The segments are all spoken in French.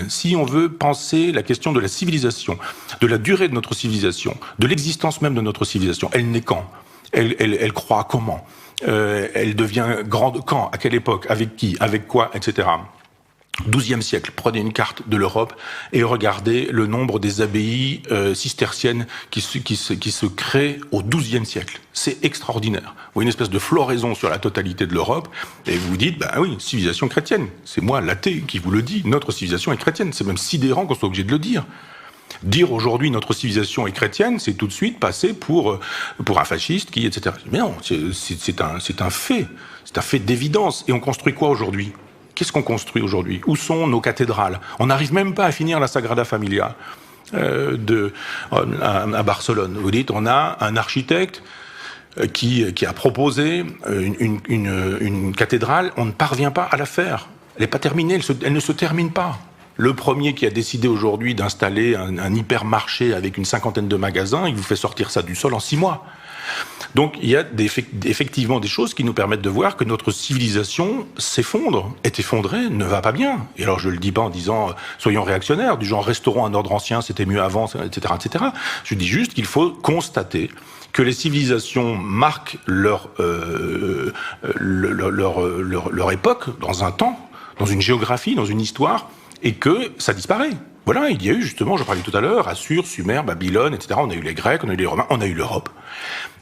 Si on veut penser la question de la civilisation, de la durée de notre civilisation, de l'existence même de notre civilisation, elle naît quand ? Elle croît comment ? Elle devient grande quand ? À quelle époque ? Avec qui ? Avec quoi ? Etc. 12e siècle, prenez une carte de l'Europe et regardez le nombre des abbayes cisterciennes qui se créent au 12e siècle. C'est extraordinaire. Vous voyez une espèce de floraison sur la totalité de l'Europe et vous vous dites, bah oui, civilisation chrétienne. C'est moi, l'athée, qui vous le dis. Notre civilisation est chrétienne. C'est même sidérant qu'on soit obligé de le dire. Dire aujourd'hui notre civilisation est chrétienne, c'est tout de suite passer pour un fasciste qui, etc. Mais non, c'est un fait. C'est un fait d'évidence. Et on construit quoi aujourd'hui ? Qu'est-ce qu'on construit aujourd'hui ? Où sont nos cathédrales ? On n'arrive même pas à finir la Sagrada Familia à Barcelone. Vous dites, on a un architecte qui a proposé une cathédrale, on ne parvient pas à la faire. Elle n'est pas terminée, elle ne se termine pas. Le premier qui a décidé aujourd'hui d'installer un hypermarché avec une 50aine de magasins, il vous fait sortir ça du sol en 6 mois. Donc il y a effectivement des choses qui nous permettent de voir que notre civilisation s'effondre, est effondrée, ne va pas bien. Et alors je le dis pas en disant soyons réactionnaires, du genre restaurons un ordre ancien, c'était mieux avant, etc., etc. Je dis juste qu'il faut constater que les civilisations marquent leur époque dans un temps, dans une géographie, dans une histoire, et que ça disparaît. Voilà, il y a eu justement, je parlais tout à l'heure, Assur, Sumer, Babylone, etc. On a eu les Grecs, on a eu les Romains, on a eu l'Europe.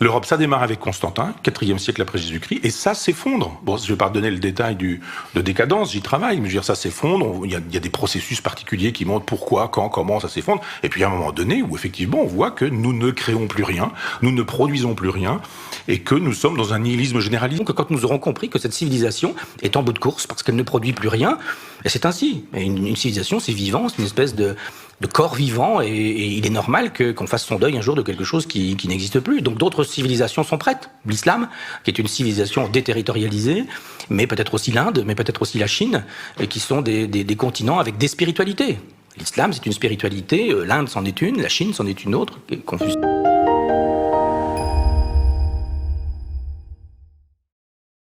L'Europe, ça démarre avec Constantin, 4e siècle après Jésus-Christ, et ça s'effondre. Bon, je ne vais pas donner le détail de décadence, j'y travaille, mais je veux dire, ça s'effondre, il y a des processus particuliers qui montrent pourquoi, quand, comment ça s'effondre, et puis à un moment donné où effectivement on voit que nous ne créons plus rien, nous ne produisons plus rien, et que nous sommes dans un nihilisme généralisé. Donc quand nous aurons compris que cette civilisation est en bout de course parce qu'elle ne produit plus rien, et c'est ainsi. Une civilisation, c'est vivant, c'est une espèce de corps vivant, et il est normal qu'on fasse son deuil un jour de quelque chose qui n'existe plus. Donc d'autres civilisations sont prêtes. L'islam, qui est une civilisation déterritorialisée, mais peut-être aussi l'Inde, mais peut-être aussi la Chine, et qui sont des continents avec des spiritualités. L'islam, c'est une spiritualité, l'Inde c'en est une, la Chine c'en est une autre, Confucius.